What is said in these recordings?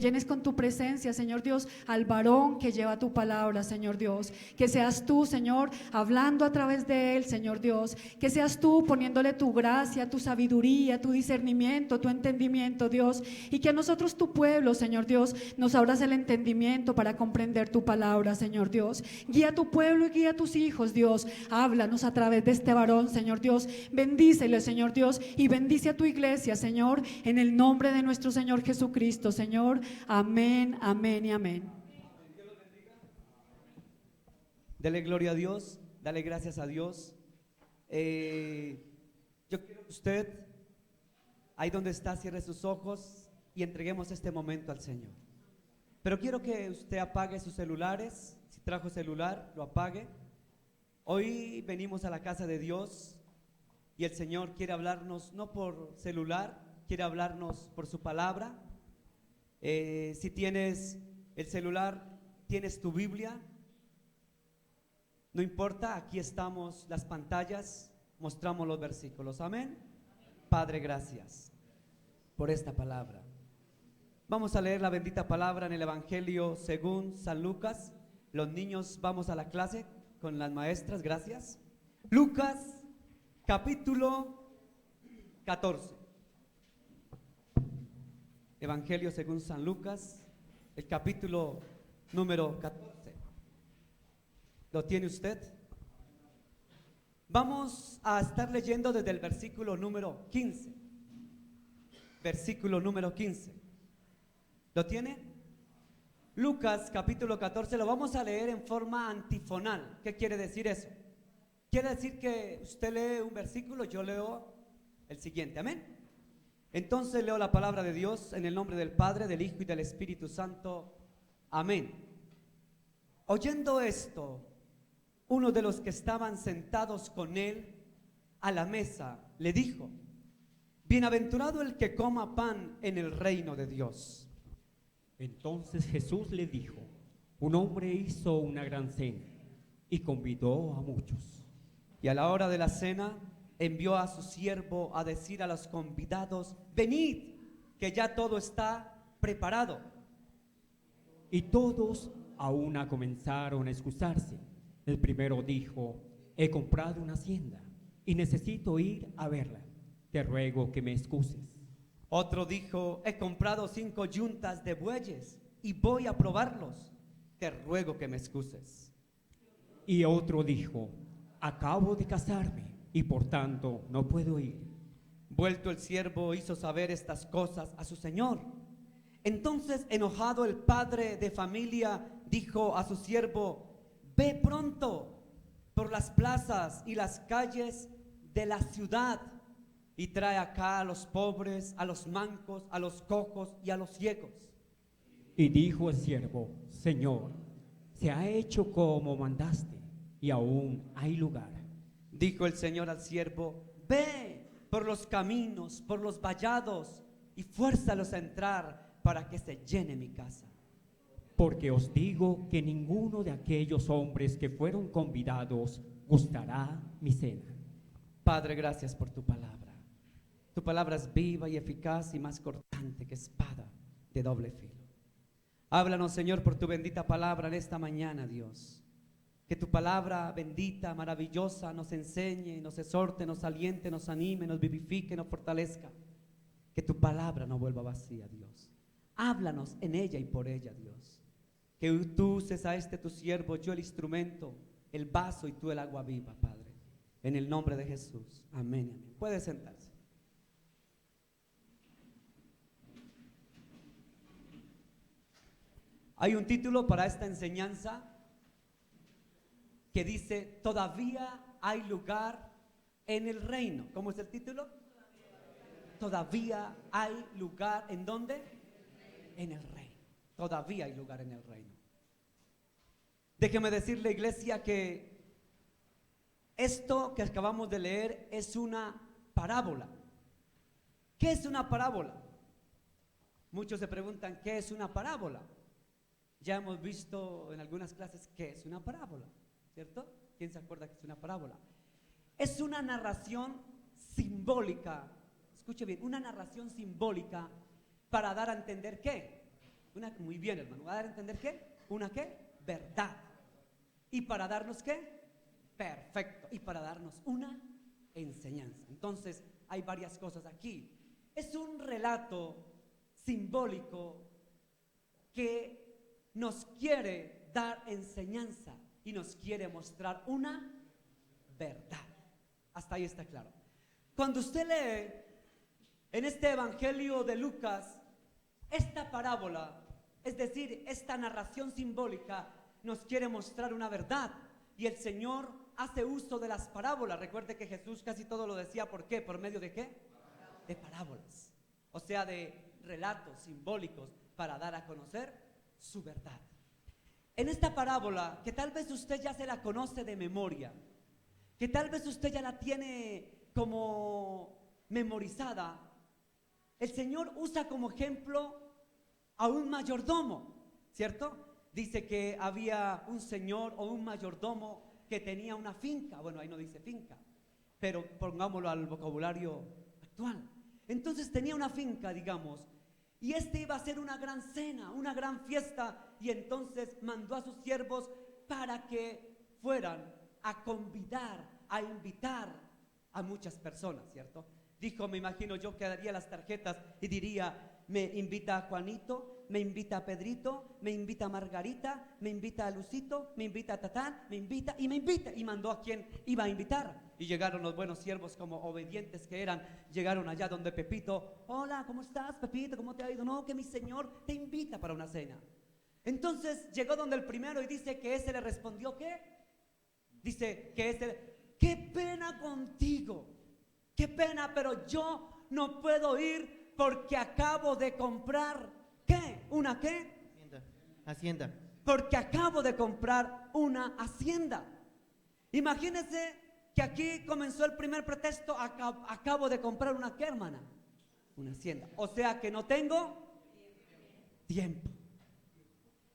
llenes con tu presencia, Señor Dios, al varón que lleva tu palabra, Señor Dios. Que seas tú, Señor, hablando a través de él, Señor Dios. Que seas tú poniéndole tu gracia, tu sabiduría, tu discernimiento, tu entendimiento, Dios. Y que a nosotros, tu pueblo, Señor Dios, nos abras el entendimiento para comprender tu palabra, Señor Dios. Guía a tu pueblo y guía a tus hijos, Dios. Háblanos a través de este varón, Señor Dios. Bendícele, Señor Dios, y bendice a tu iglesia, Señor, en el nombre de nuestro Señor Jesucristo, Señor. Amén, amén y amén. Dele gloria a Dios, dale gracias a Dios. Yo quiero que usted, ahí donde está, cierre sus ojos y entreguemos este momento al Señor. Pero quiero que usted apague sus celulares. Si trajo celular, lo apague. Hoy venimos a la casa de Dios y el Señor quiere hablarnos no por celular, quiere hablarnos por su palabra. Si tienes el celular, tienes tu Biblia, no importa, aquí estamos las pantallas, mostramos los versículos. Amén. Padre, gracias por esta palabra. Vamos a leer la bendita palabra en el Evangelio según San Lucas. Los niños, vamos a la clase con las maestras, gracias. Lucas capítulo 14. Evangelio según San Lucas, el capítulo número 14. ¿Lo tiene usted? Vamos a estar leyendo desde el versículo número 15. Versículo número 15. ¿Lo tiene? Lucas capítulo 14, lo vamos a leer en forma antifonal. ¿Qué quiere decir eso? Quiere decir que usted lee un versículo, yo leo el siguiente. Amén. Entonces leo la palabra de Dios en el nombre del Padre, del Hijo y del Espíritu Santo. Amén. Oyendo esto, uno de los que estaban sentados con él a la mesa le dijo: bienaventurado el que coma pan en el reino de Dios. Entonces Jesús le dijo: un hombre hizo una gran cena y convidó a muchos. Y a la hora de la cena envió a su siervo a decir a los convidados: venid, que ya todo está preparado. Y todos a una comenzaron a excusarse. El primero dijo: he comprado una hacienda y necesito ir a verla. Te ruego que me excuses. Otro dijo: he comprado 5 yuntas de bueyes y voy a probarlos. Te ruego que me excuses. Y otro dijo: acabo de casarme y por tanto no puedo ir. Vuelto el siervo hizo saber estas cosas a su señor. Entonces, enojado, el padre de familia dijo a su siervo: ve pronto por las plazas y las calles de la ciudad y trae acá a los pobres, a los mancos, a los cojos y a los ciegos. Y dijo el siervo: Señor, se ha hecho como mandaste y aún hay lugar. Dijo el Señor al siervo: ve por los caminos, por los vallados y fuérzalos a entrar para que se llene mi casa. Porque os digo que ninguno de aquellos hombres que fueron convidados gustará mi cena. Padre, gracias por tu palabra. Tu palabra es viva y eficaz y más cortante que espada de doble filo. Háblanos, Señor, por tu bendita palabra en esta mañana, Dios. Que tu palabra bendita, maravillosa, nos enseñe, nos exhorte, nos aliente, nos anime, nos vivifique, nos fortalezca. Que tu palabra no vuelva vacía, Dios. Háblanos en ella y por ella, Dios. Que tú uses a este tu siervo, yo el instrumento, el vaso y tú el agua viva, Padre. En el nombre de Jesús. Amén, amén. Puede sentarse. Hay un título para esta enseñanza que dice: todavía hay lugar en el reino. ¿Cómo es el título? Todavía hay lugar. ¿En dónde? En el reino. Todavía hay lugar en el reino. Déjeme decirle, iglesia, que esto que acabamos de leer es una parábola. ¿Qué es una parábola? Muchos se preguntan, ¿qué es una parábola? Ya hemos visto en algunas clases qué es una parábola, ¿cierto? ¿Quién se acuerda que es una parábola? Es una narración simbólica, escuche bien, una narración simbólica para dar a entender ¿qué? una, muy bien hermano, va a dar a entender ¿qué? Una ¿qué? Verdad. ¿Y para darnos qué? Perfecto. Y para darnos una enseñanza. Entonces, hay varias cosas aquí. Es un relato simbólico que nos quiere dar enseñanza y nos quiere mostrar una verdad. Hasta ahí está claro. Cuando usted lee en este Evangelio de Lucas, esta parábola, es decir, esta narración simbólica, nos quiere mostrar una verdad. Y el Señor hace uso de las parábolas. Recuerde que Jesús casi todo lo decía, ¿por qué? ¿Por medio de qué? De parábolas. O sea, de relatos simbólicos para dar a conocer su verdad. En esta parábola, que tal vez usted ya se la conoce de memoria, que tal vez usted ya la tiene como memorizada, el Señor usa como ejemplo a un mayordomo, ¿cierto? Dice que había un señor o un mayordomo que tenía una finca. Bueno, ahí no dice finca, pero pongámoslo al vocabulario actual. Entonces tenía una finca, digamos, y iba a hacer una gran cena, una gran fiesta, y entonces mandó a sus siervos para que fueran a convidar, a invitar a muchas personas, ¿cierto? Dijo, me imagino yo que daría las tarjetas y diría, me invita a Juanito, me invita a Pedrito, me invita a Margarita, me invita a Lucito, me invita a Tatán, me invita, y mandó a quien iba a invitar. Y llegaron los buenos siervos, como obedientes que eran, llegaron allá donde Pepito. Hola, ¿cómo estás, Pepito? ¿Cómo te ha ido? No, que mi señor te invita para una cena. Entonces llegó donde el primero y dice que ese le respondió, ¿qué? Dice que ese, qué pena contigo, qué pena, pero yo no puedo ir porque acabo de comprar, ¿qué? ¿Una qué? Hacienda. Porque acabo de comprar una hacienda. Imagínense que aquí comenzó el primer pretexto, acabo de comprar una ¿qué, hermana? Una hacienda. O sea que no tengo tiempo.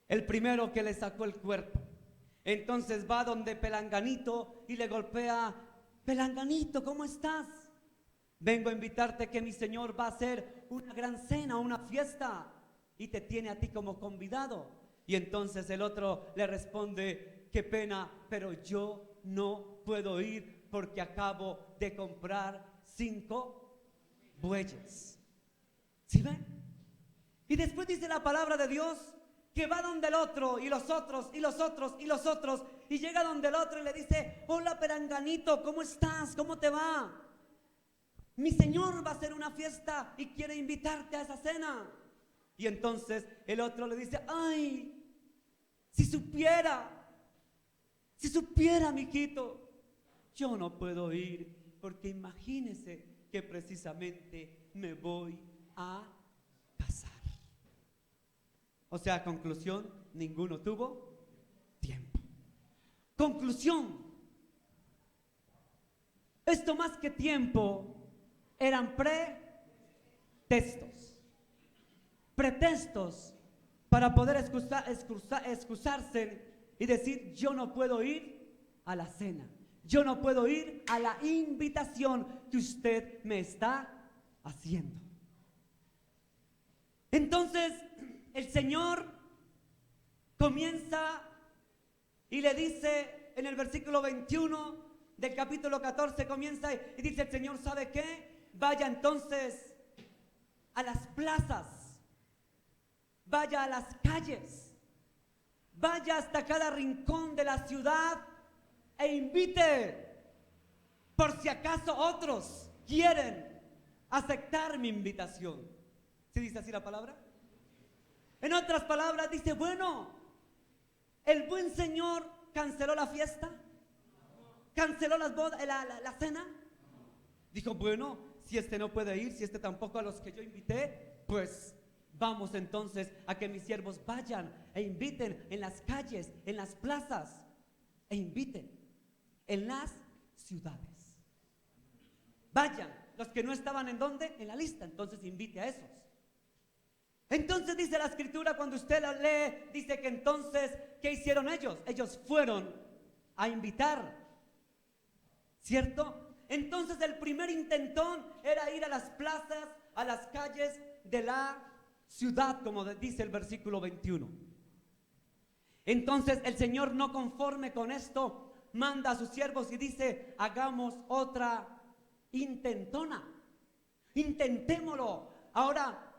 El primero que le sacó el cuerpo. Entonces va donde Pelanganito y le golpea, Pelanganito, ¿cómo estás? Vengo a invitarte que mi señor va a hacer una gran cena, una fiesta, y te tiene a ti como convidado. Y entonces el otro le responde, qué pena, pero yo no puedo ir porque acabo de comprar 5 bueyes. ¿Sí ven? Y después dice la palabra de Dios que va donde el otro y los otros y los otros y los otros, y llega donde el otro y le dice, hola Peranganito, ¿cómo estás? ¿Cómo te va? Mi señor va a hacer una fiesta y quiere invitarte a esa cena. Y entonces el otro le dice, ay, si supiera, mijito, yo no puedo ir porque imagínese que precisamente me voy a casar. O sea, conclusión, ninguno tuvo tiempo. Conclusión, esto más que tiempo eran pretextos para poder excusarse y decir, yo no puedo ir a la cena, yo no puedo ir a la invitación que usted me está haciendo. Entonces el Señor comienza y le dice en el versículo 21 del capítulo 14, comienza y dice el Señor, ¿sabe qué? Vaya entonces a las plazas, vaya a las calles, vaya hasta cada rincón de la ciudad e invite, por si acaso otros quieren aceptar mi invitación. ¿Sí dice así la palabra? En otras palabras dice, bueno, el buen Señor canceló la fiesta, canceló las bodas, la cena. Dijo, bueno, si este no puede ir, si este tampoco a los que yo invité, pues vamos entonces a que mis siervos vayan e inviten en las calles, en las plazas, e inviten en las ciudades. Vayan, los que no estaban en dónde, en la lista, entonces invite a esos. Entonces dice la escritura, cuando usted la lee, dice que entonces, ¿qué hicieron ellos? Ellos fueron a invitar, ¿cierto? Entonces el primer intentón era ir a las plazas, a las calles de la ciudad, como dice el versículo 21. Entonces el Señor, no conforme con esto, manda a sus siervos y dice: hagamos otra intentona. Intentémoslo. Ahora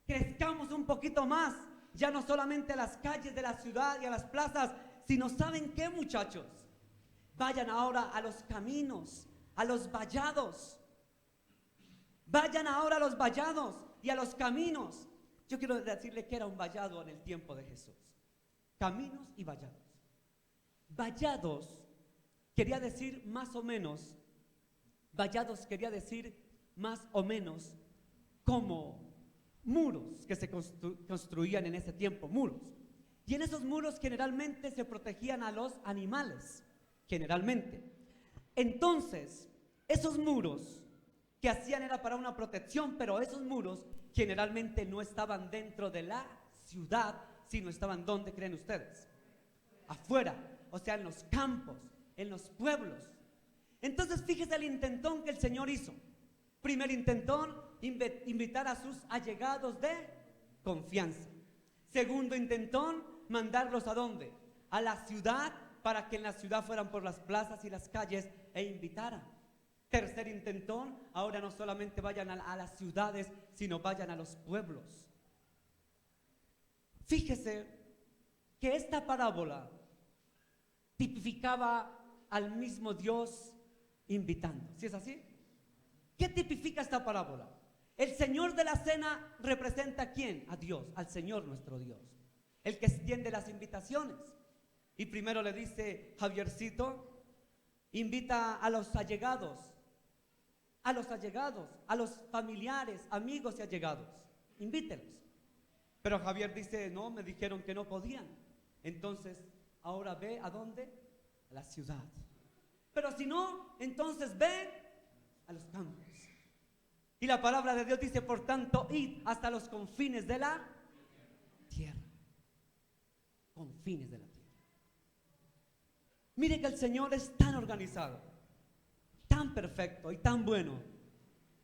crezcamos un poquito más. Ya no solamente a las calles de la ciudad y a las plazas, sino, ¿saben qué, muchachos? Vayan ahora a los caminos, a los vallados. Vayan ahora a los vallados y a los caminos. Yo quiero decirle que era un vallado en el tiempo de Jesús. Caminos y vallados. Vallados quería decir más o menos, vallados quería decir más o menos como muros que se construían en ese tiempo, muros. Y en esos muros generalmente se protegían a los animales, generalmente. Entonces, esos muros que hacían era para una protección, pero esos muros generalmente no estaban dentro de la ciudad, sino estaban, ¿dónde creen ustedes? Afuera, o sea, en los campos, en los pueblos. Entonces, fíjese el intentón que el Señor hizo. Primer intentón, invitar a sus allegados de confianza. Segundo intentón, mandarlos ¿a dónde? A la ciudad, para que en la ciudad fueran por las plazas y las calles e invitaran. Tercer intentón, ahora no solamente vayan a las ciudades, sino vayan a los pueblos. Fíjese que esta parábola tipificaba al mismo Dios invitando. ¿Sí es así? ¿Qué tipifica esta parábola? El Señor de la cena representa ¿a quién? A Dios, al Señor nuestro Dios, el que extiende las invitaciones. Y primero le dice: Javiercito, invita a los allegados, a los familiares, amigos y allegados, invítelos. Pero Javier dice: no, me dijeron que no podían. Entonces, ahora ve ¿a dónde? A la ciudad. Pero si no, entonces ve a los campos. Y la palabra de Dios dice: por tanto, id hasta los confines de la tierra. Confines de la tierra. Mire que el Señor es tan organizado, tan perfecto y tan bueno,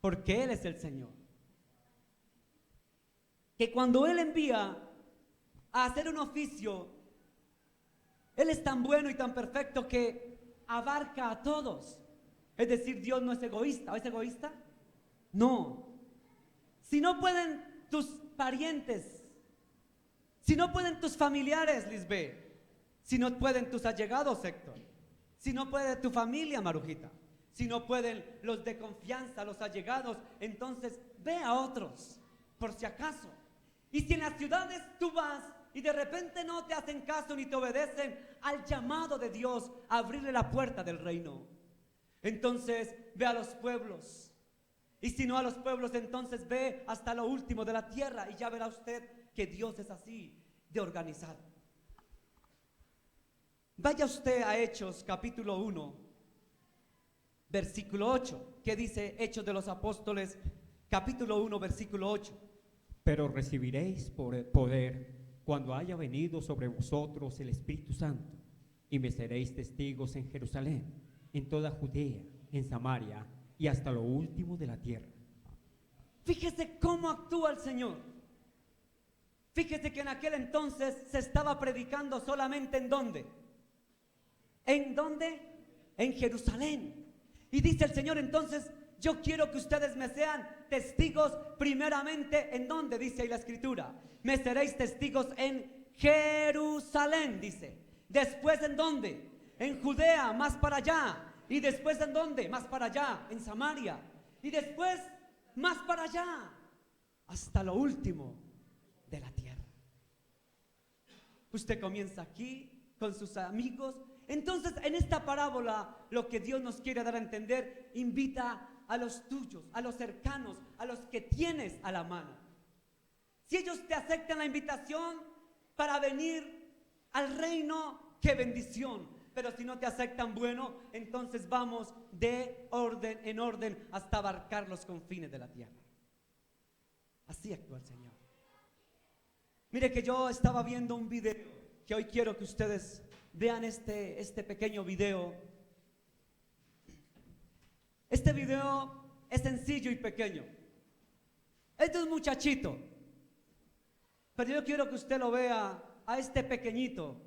porque Él es el Señor, que cuando Él envía a hacer un oficio, Él es tan bueno y tan perfecto que abarca a todos. Es decir, Dios no es egoísta. ¿Es egoísta? No. Si no pueden tus parientes, si no pueden tus familiares, Lisbeth, si no pueden tus allegados, Héctor, si no puede tu familia, Marujita, si no pueden los de confianza, los allegados, entonces ve a otros, por si acaso. Y si en las ciudades tú vas y de repente no te hacen caso ni te obedecen al llamado de Dios a abrirle la puerta del reino, entonces ve a los pueblos. Y si no a los pueblos, entonces ve hasta lo último de la tierra, y ya verá usted que Dios es así de organizado. Vaya usted a Hechos capítulo 1, versículo 8. ¿Qué dice Hechos de los Apóstoles, capítulo 1, versículo 8? Pero recibiréis poder cuando haya venido sobre vosotros el Espíritu Santo, y me seréis testigos en Jerusalén, en toda Judea, en Samaria y hasta lo último de la tierra. Fíjese cómo actúa el Señor. Fíjese que en aquel entonces se estaba predicando solamente ¿en dónde? ¿En dónde? En Jerusalén. Y dice el Señor: entonces yo quiero que ustedes me sean testigos primeramente ¿en dónde? Dice ahí la escritura: me seréis testigos en Jerusalén, dice. Después ¿en dónde? En Judea, más para allá. Y después ¿en dónde? Más para allá, en Samaria. Y después más para allá, hasta lo último de la tierra. Usted comienza aquí con sus amigos. Entonces, en esta parábola, lo que Dios nos quiere dar a entender: invita a los tuyos, a los cercanos, a los que tienes a la mano. Si ellos te aceptan la invitación para venir al reino, qué bendición. Pero si no te aceptan, bueno, entonces vamos de orden en orden hasta abarcar los confines de la tierra. Así actúa el Señor. Mire que yo estaba viendo un video, que hoy quiero que ustedes vean este pequeño video. Este video es sencillo y pequeño. Es de un muchachito Pero yo quiero que usted lo vea a este pequeñito.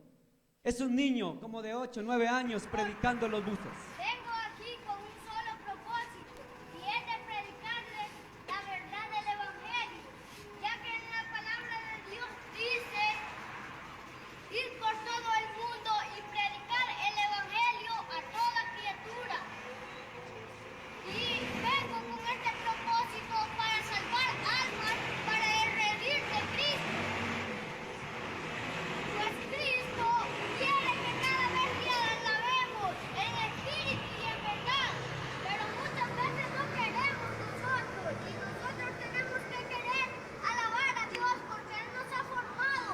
Es un niño como de 8, 9 años predicando en los buses. Vengo aquí con un solo propósito, y es de predicarles la verdad del Evangelio, ya que en la palabra de Dios dice, ir por todo el mundo y predicar el Evangelio a toda criatura. Y vengo con este propósito para salvar almas para el redil de Cristo. Pues Cristo quiere que cada vez que alabemos en espíritu y en verdad, pero muchas veces no queremos nosotros, y nosotros tenemos que querer alabar a Dios porque Él nos ha formado,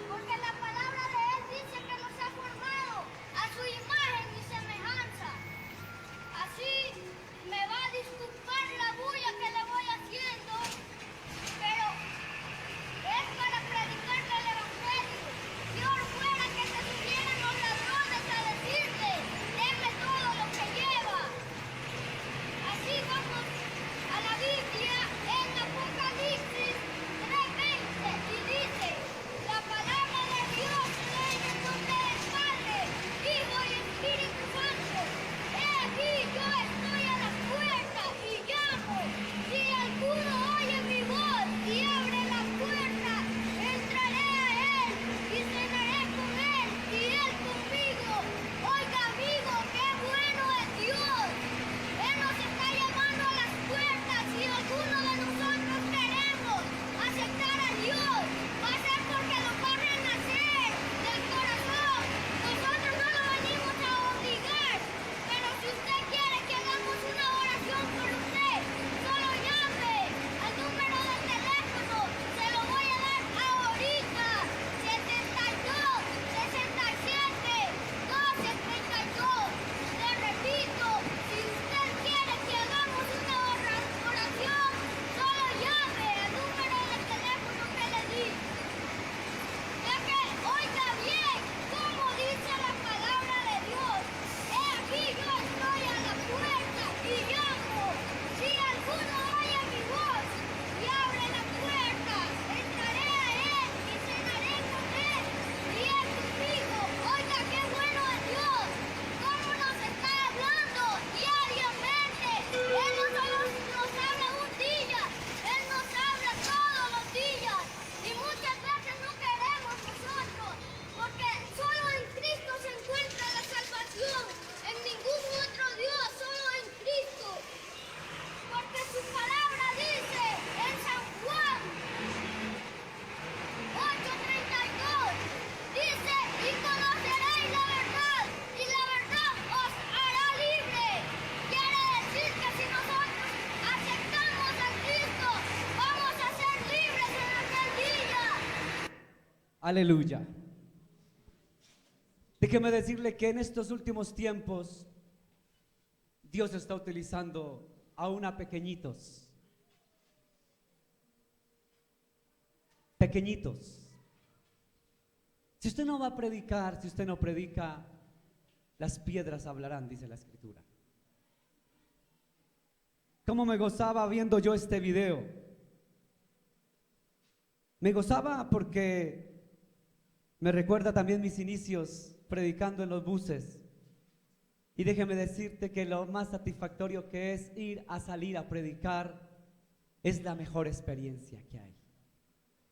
porque la palabra de Él dice que nos ha formado a su imagen y semejanza. Así me va a disculpar la bulla que le voy haciendo, pero es para predicarle el Evangelio. Dios fuera que se subieran los ladrones a decirle, deme todo lo que lleva. Así vamos a la Biblia en Apocalipsis 3:20 y dice, la palabra de Dios lee en nombre del Padre, Hijo y Espíritu Santo. He aquí yo estoy a la puerta y llamo. Si alguno oye mi voz y abre la puerta, entraré a él y cenaré con él y él conmigo. Oiga amigo, qué bueno es Dios. Él nos está llamando a las puertas y alguno de nosotros queremos aceptar a Dios. Va a ser porque lo va a renacer del corazón. Nosotros no lo venimos a obligar, pero si usted quiere que hagamos una oración por usted, solo llame al número de teléfono. Se lo voy a dar ahorita. 72 67 12 32. Le repito, si usted quiere que hagamos una oración, solo llame al número de teléfono que le di. Ya que oiga bien cómo dice la palabra de Dios. He aquí yo estoy a la puerta y llamo. Si alguno oye mi voz y abre la puerta, entraré a él y cenaré con él y él conmigo. Oiga qué bueno es Dios. Cómo nos está hablando diariamente. Él no solo nos habla un día, Él nos habla todos los días. Y muchas veces no queremos nosotros, porque solo en Cristo se encuentra la salvación. En ningún otro Dios, solo en Cristo. Porque su palabra dice en San Juan 8:32, dice, y conoceréis la verdad, y la verdad os hará libre. Quiere decir que si nosotros aceptamos a Cristo, vamos a ser libres en aquel día. Aleluya. Déjeme decirle que en estos últimos tiempos Dios está utilizando aún a pequeñitos. Pequeñitos. Si usted no va a predicar, si usted no predica, las piedras hablarán, dice la Escritura. ¿Cómo me gozaba viendo yo este video? Me gozaba porque me recuerda también mis inicios predicando en los buses. Y déjeme decirte que lo más satisfactorio que es ir a salir a predicar es la mejor experiencia que hay.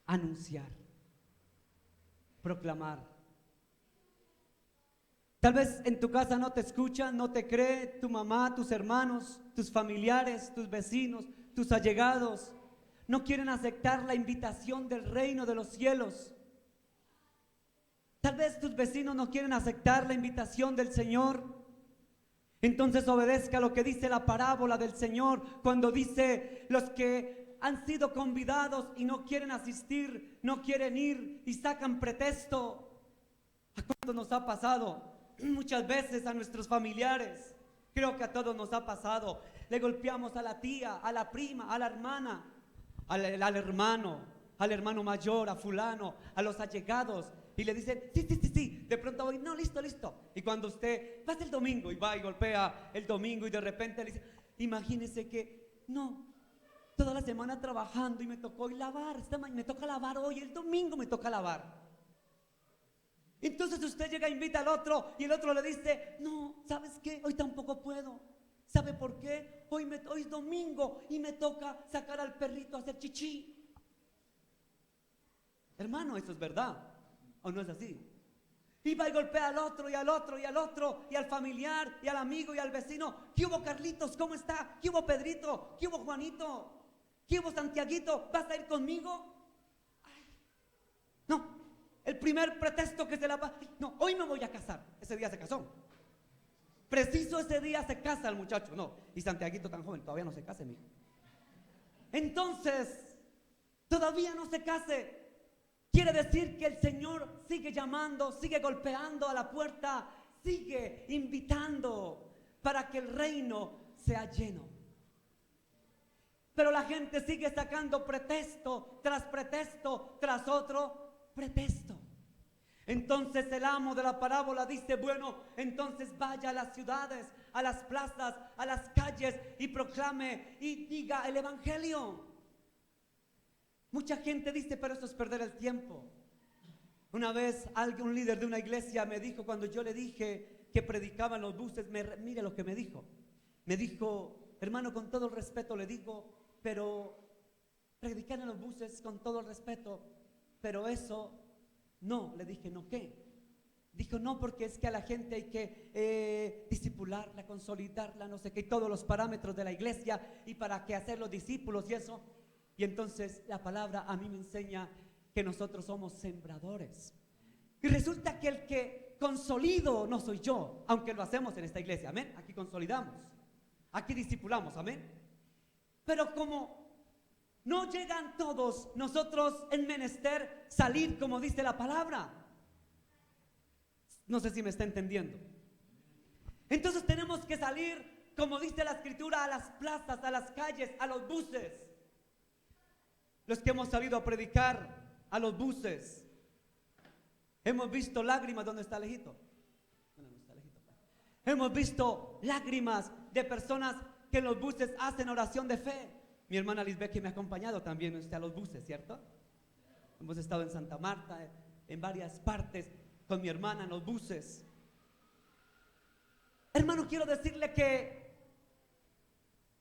Anunciar, proclamar. Tal vez en tu casa no te escuchan, no te cree tu mamá, tus hermanos, tus familiares, tus vecinos, tus allegados. No quieren aceptar la invitación del reino de los cielos. Tal vez tus vecinos no quieren aceptar la invitación del Señor. Entonces obedezca lo que dice la parábola del Señor cuando dice: los que han sido convidados y no quieren asistir, no quieren ir y sacan pretexto. ¿A cuánto nos ha pasado? Muchas veces a nuestros familiares, creo que a todos nos ha pasado. Le golpeamos a la tía, a la prima, a la hermana, al hermano mayor, a fulano, a los allegados. Y le dicen, sí, de pronto voy, no, listo. Y cuando usted va el domingo y va y golpea el domingo y de repente le dice, imagínese que, no, toda la semana trabajando y me tocó hoy lavar. Me toca lavar hoy, el domingo me toca lavar. Entonces usted llega e invita al otro y el otro le dice, no, ¿sabes qué? Hoy tampoco puedo. ¿Sabe por qué? Hoy es domingo y me toca sacar al perrito a hacer chichi. Hermano, eso es verdad, ¿o no es así? Y va y golpea al otro y al otro y al otro y al familiar y al amigo y al vecino. ¿Qué hubo, Carlitos? ¿Cómo está? ¿Qué hubo, Pedrito? ¿Qué hubo, Juanito? ¿Qué hubo, Santiaguito? ¿Vas a ir conmigo? Ay, no, el primer pretexto que se la va. No, hoy me voy a casar. Ese día se casó. Preciso ese día se casa el muchacho. No, y Santiaguito tan joven, todavía no se case, mijo. Entonces, todavía no se case. Quiere decir que el Señor sigue llamando, sigue golpeando a la puerta, sigue invitando para que el reino sea lleno. Pero la gente sigue sacando pretexto tras otro pretexto. Entonces el amo de la parábola dice, bueno, entonces vaya a las ciudades, a las plazas, a las calles y proclame y diga el evangelio. Mucha gente dice, pero eso es perder el tiempo. Una vez un líder de una iglesia me dijo, cuando yo le dije que predicaba en los buses, mire lo que me dijo. Me dijo, hermano, con todo el respeto le digo, pero predicar en los buses con todo el respeto, pero eso no. Le dije, ¿no qué? Dijo, no, porque es que a la gente hay que discipularla, consolidarla, no sé qué, todos los parámetros de la iglesia y para qué hacer los discípulos y eso. Y entonces la palabra a mí me enseña que nosotros somos sembradores. Y resulta que el que consolido no soy yo, aunque lo hacemos en esta iglesia, amén. Aquí consolidamos, aquí discipulamos, amén. Pero como no llegan todos, nosotros en menester salir, como dice la palabra. No sé si me está entendiendo. Entonces tenemos que salir, como dice la escritura, a las plazas, a las calles, a los buses. Los que hemos salido a predicar a los buses, hemos visto lágrimas. ¿Dónde está Alejito? Bueno, no está Alejito. Hemos visto lágrimas de personas que en los buses hacen oración de fe. Mi hermana Lisbeth, que me ha acompañado también a los buses, ¿cierto? Hemos estado en Santa Marta, en varias partes, con mi hermana en los buses. Hermano, quiero decirle que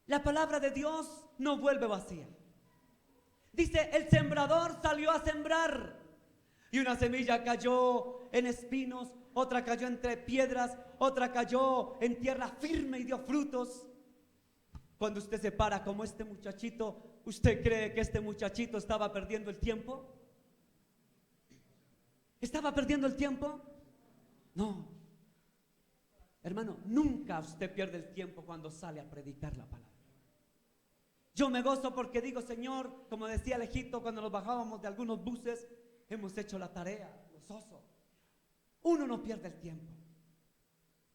la palabra de Dios no vuelve vacía. Dice, el sembrador salió a sembrar y una semilla cayó en espinos, otra cayó entre piedras, otra cayó en tierra firme y dio frutos. Cuando usted se para como este muchachito, ¿usted cree que este muchachito estaba perdiendo el tiempo? ¿Estaba perdiendo el tiempo? No. Hermano, nunca usted pierde el tiempo cuando sale a predicar la palabra. Yo me gozo porque digo, Señor, como decía Alejito cuando nos bajábamos de algunos buses, hemos hecho la tarea, gozoso. Uno no pierde el tiempo.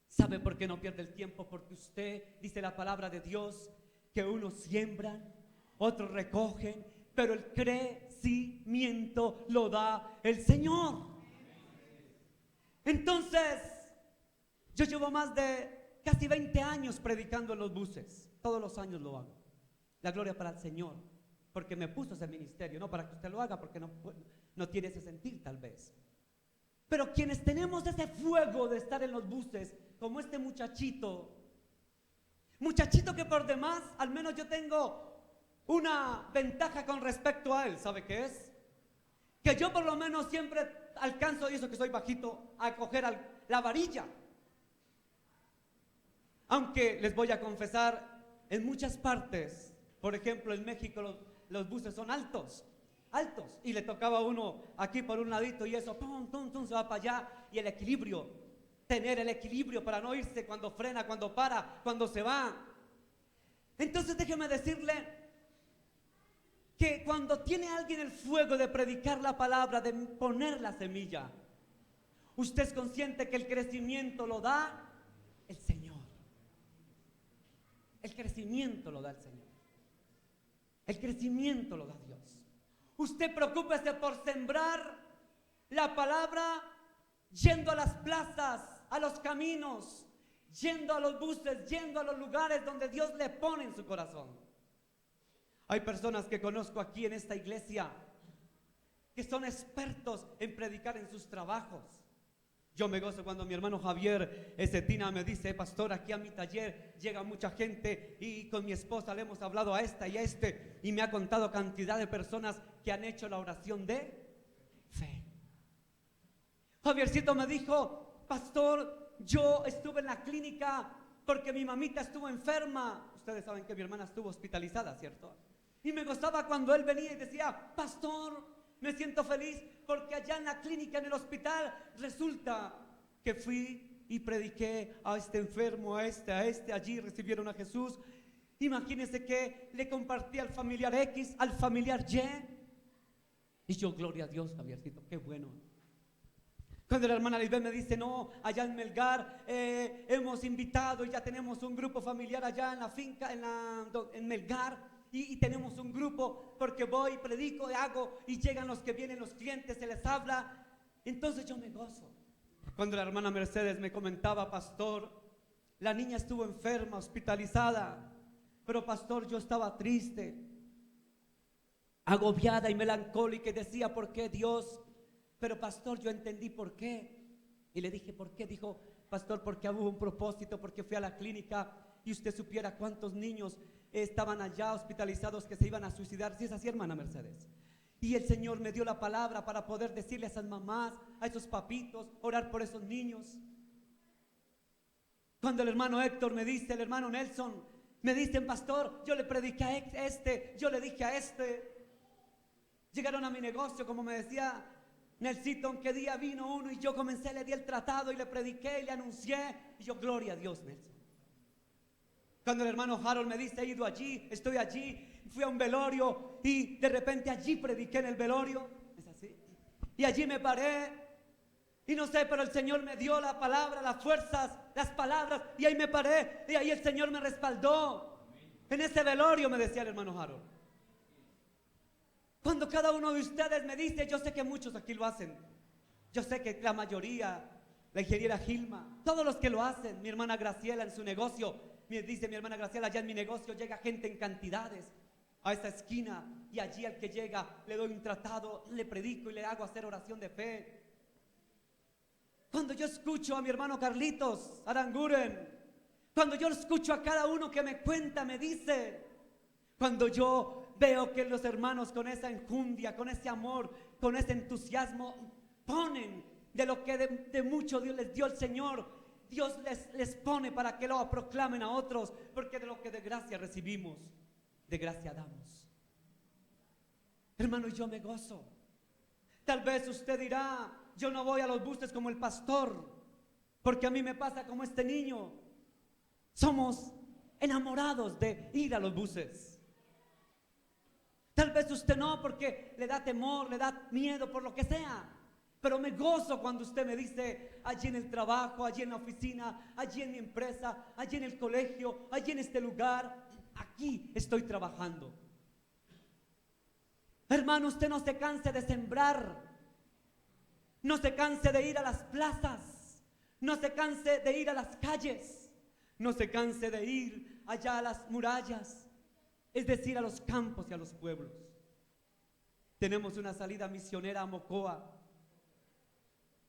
¿Sabe por qué no pierde el tiempo? Porque usted, dice la palabra de Dios, que unos siembran, otros recogen, pero el crecimiento lo da el Señor. Entonces, yo llevo más de casi 20 años predicando en los buses. Todos los años lo hago. La gloria para el Señor, porque me puso ese ministerio, no para que usted lo haga, porque no tiene ese sentir tal vez. Pero quienes tenemos ese fuego de estar en los buses, como este muchachito que por demás, al menos yo tengo una ventaja con respecto a él, ¿sabe qué es? Que yo por lo menos siempre alcanzo, y eso que soy bajito, a coger la varilla. Aunque les voy a confesar, en muchas partes, por ejemplo en México los buses son altos, y le tocaba a uno aquí por un ladito y eso, tum, tum, tum, se va para allá, y el equilibrio, tener el equilibrio para no irse cuando frena, cuando para, cuando se va. Entonces déjeme decirle que cuando tiene alguien el fuego de predicar la palabra, de poner la semilla, usted es consciente que el crecimiento lo da el Señor. El crecimiento lo da el Señor. El crecimiento lo da Dios. Usted preocúpese por sembrar la palabra yendo a las plazas, a los caminos, yendo a los buses, yendo a los lugares donde Dios le pone en su corazón. Hay personas que conozco aquí en esta iglesia que son expertos en predicar en sus trabajos. Yo me gozo cuando mi hermano Javier Cetina me dice: pastor, aquí a mi taller llega mucha gente y con mi esposa le hemos hablado a esta y a este, y me ha contado cantidad de personas que han hecho la oración de fe. Javiercito me dijo: pastor, yo estuve en la clínica porque mi mamita estuvo enferma. Ustedes saben que mi hermana estuvo hospitalizada, ¿cierto? Y me gozaba cuando él venía y decía: pastor, me siento feliz porque allá en la clínica, en el hospital, resulta que fui y prediqué a este enfermo, a este, allí recibieron a Jesús. Imagínense que le compartí al familiar X, al familiar Y. Y yo, gloria a Dios, Javiercito, qué bueno. Cuando la hermana Lisbeth me dice: no, allá en Melgar hemos invitado y ya tenemos un grupo familiar allá en la finca, en Melgar. Y tenemos un grupo porque voy, predico, hago y llegan los que vienen, los clientes, se les habla. Entonces yo me gozo. Cuando la hermana Mercedes me comentaba: pastor, la niña estuvo enferma, hospitalizada, pero pastor, yo estaba triste, agobiada y melancólica, y decía: ¿por qué, Dios? Pero pastor, yo entendí por qué. Y le dije: ¿por qué? Dijo: pastor, porque hubo un propósito, porque fui a la clínica y usted supiera cuántos niños estaban allá hospitalizados que se iban a suicidar. Si es así, hermana Mercedes. Y el Señor me dio la palabra para poder decirle a esas mamás, a esos papitos, orar por esos niños. Cuando el hermano Héctor me dice, el hermano Nelson, me dicen: pastor, yo le prediqué a este, yo le dije a este. Llegaron a mi negocio, como me decía Nelsito, ¿qué día vino uno? Y yo comencé, le di el tratado y le prediqué y le anuncié. Y yo, gloria a Dios, Nelson. Cuando el hermano Harold me dice: he ido allí, estoy allí, fui a un velorio y de repente allí prediqué en el velorio. Es así. Y allí me paré y no sé, pero el Señor me dio la palabra, las fuerzas, las palabras, y ahí me paré y ahí el Señor me respaldó. En ese velorio, me decía el hermano Harold. Cuando cada uno de ustedes me dice, yo sé que muchos aquí lo hacen, yo sé que la mayoría, la ingeniera Gilma, todos los que lo hacen, mi hermana Graciela en su negocio, dice mi hermana Graciela: allá en mi negocio llega gente en cantidades a esta esquina, y allí al que llega le doy un tratado, le predico y le hago hacer oración de fe. Cuando yo escucho a mi hermano Carlitos Aranguren, cuando yo escucho a cada uno que me cuenta, me dice, cuando yo veo que los hermanos con esa enjundia, con ese amor, con ese entusiasmo, ponen de lo que de mucho Dios les dio el Señor, Dios les pone para que lo proclamen a otros, porque de lo que de gracia recibimos, de gracia damos. Hermano, yo me gozo. Tal vez usted dirá: yo no voy a los buses como el pastor, porque a mí me pasa como este niño. Somos enamorados de ir a los buses. Tal vez usted no, porque le da temor, le da miedo, por lo que sea. Pero me gozo cuando usted me dice: allí en el trabajo, allí en la oficina, allí en mi empresa, allí en el colegio, allí en este lugar, aquí estoy trabajando. Hermano, usted no se canse de sembrar, no se canse de ir a las plazas, no se canse de ir a las calles, no se canse de ir allá a las murallas, es decir, a los campos y a los pueblos. Tenemos una salida misionera a Mocoa.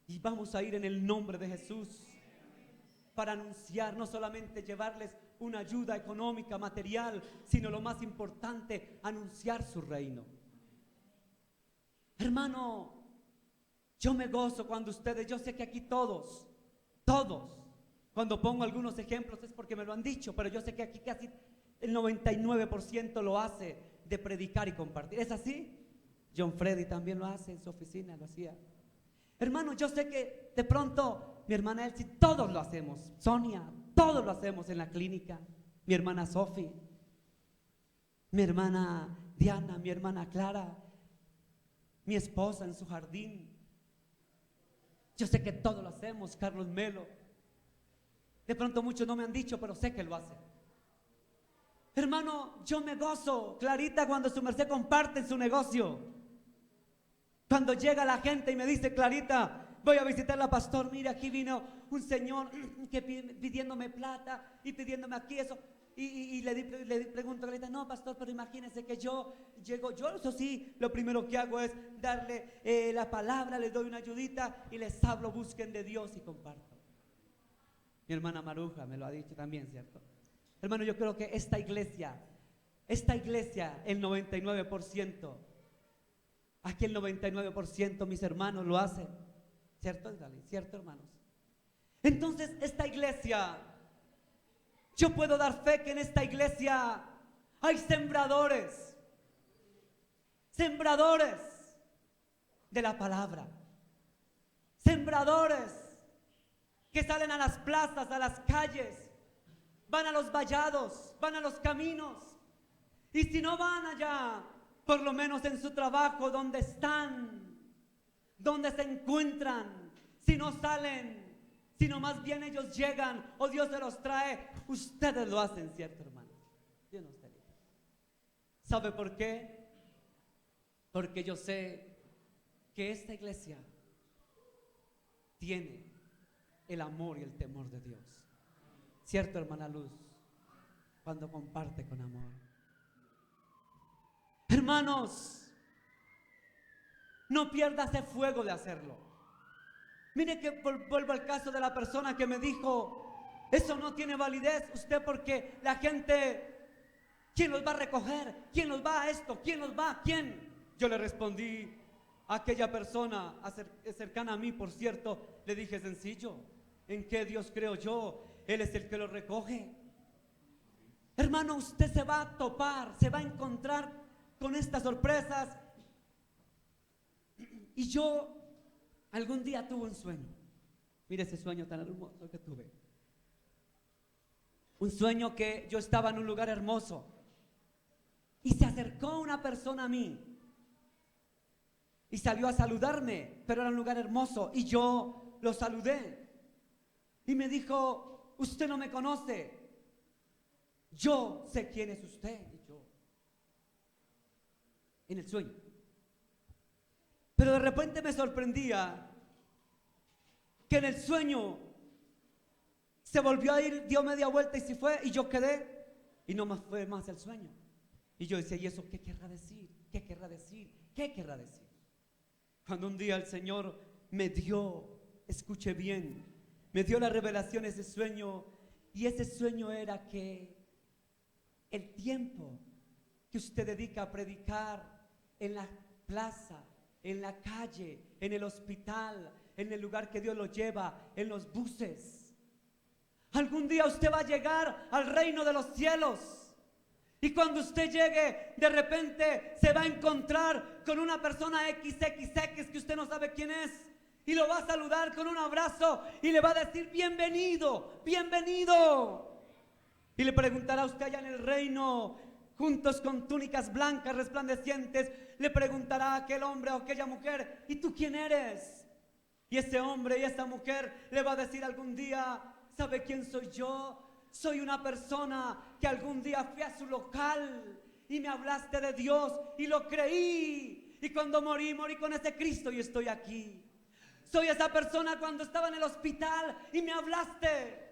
Y vamos a ir en el nombre de Jesús para anunciar, no solamente llevarles una ayuda económica, material, sino lo más importante, anunciar su reino. Hermano, yo me gozo cuando ustedes, yo sé que aquí todos, cuando pongo algunos ejemplos es porque me lo han dicho, pero yo sé que aquí casi el 99% lo hace de predicar y compartir. ¿Es así? John Freddy también lo hace en su oficina, lo hacía. Hermano, yo sé que de pronto mi hermana Elsie, todos lo hacemos. Sonia, todos lo hacemos en la clínica. Mi hermana Sophie, mi hermana Diana, mi hermana Clara, mi esposa en su jardín. Yo sé que todos lo hacemos. Carlos Melo. De pronto muchos no me han dicho, pero sé que lo hacen. Hermano, yo me gozo, Clarita, cuando su merced comparte en su negocio. Cuando llega la gente y me dice: Clarita, voy a visitar a pastor, mira, aquí vino un señor que pidiéndome plata y pidiéndome aquí eso. y le pregunto a Glenda, no, pastor, pero imagínese que yo llego, yo eso sí, lo primero que hago es darle la palabra, les doy una ayudita y les hablo, busquen de Dios y comparto. Mi hermana Maruja me lo ha dicho también, ¿cierto? Hermano, yo creo que esta iglesia, el 99%, aquí el 99%, mis hermanos lo hacen, ¿cierto? ¿Cierto, hermanos? Entonces, esta iglesia, yo puedo dar fe que en esta iglesia hay sembradores de la palabra, sembradores que salen a las plazas, a las calles, van a los vallados, van a los caminos, y si no van allá, por lo menos en su trabajo, donde están, donde se encuentran, si no salen, sino más bien ellos llegan o Dios se los trae, ustedes lo hacen, ¿cierto, hermano? Dios nos te libre. ¿Sabe por qué? Porque yo sé que esta iglesia tiene el amor y el temor de Dios, ¿cierto, hermana Luz? Cuando comparte con amor. Hermanos, no pierda ese fuego de hacerlo. Mire que vuelvo al caso de la persona que me dijo, eso no tiene validez, usted, porque la gente, ¿quién los va a recoger? ¿Quién los va a esto? ¿Quién los va? ¿Quién? Yo le respondí a aquella persona cercana a mí, por cierto, le dije sencillo, ¿en qué Dios creo yo? Él es el que lo recoge. Hermano, usted se va a topar, se va a encontrar con estas sorpresas. Y yo algún día tuve un sueño. Mire ese sueño tan hermoso que tuve. Un sueño que yo estaba en un lugar hermoso y se acercó una persona a mí y salió a saludarme, pero era un lugar hermoso y yo lo saludé y me dijo, usted no me conoce, yo sé quién es usted. Y yo, en el sueño. Pero de repente me sorprendía que en el sueño se volvió a ir, dio media vuelta y se fue, y yo quedé y no más fue más el sueño. Y yo decía, ¿y eso qué querrá decir? ¿Qué querrá decir? ¿Qué querrá decir? Cuando un día el Señor me dio, escuche bien, me dio la revelación ese sueño, y ese sueño era que el tiempo que usted dedica a predicar en la plaza, en la calle, en el hospital, en el lugar que Dios lo lleva, en los buses, algún día usted va a llegar al reino de los cielos. Y cuando usted llegue, de repente se va a encontrar con una persona XXX que usted no sabe quién es, y lo va a saludar con un abrazo y le va a decir, bienvenido, bienvenido. Y le preguntará a usted allá en el reino, juntos con túnicas blancas resplandecientes, le preguntará a aquel hombre o aquella mujer, ¿y tú quién eres? Y ese hombre y esa mujer le va a decir algún día, ¿sabe quién soy yo? Soy una persona que algún día fui a su local y me hablaste de Dios y lo creí. Y cuando morí con ese Cristo y estoy aquí. Soy esa persona cuando estaba en el hospital y me hablaste.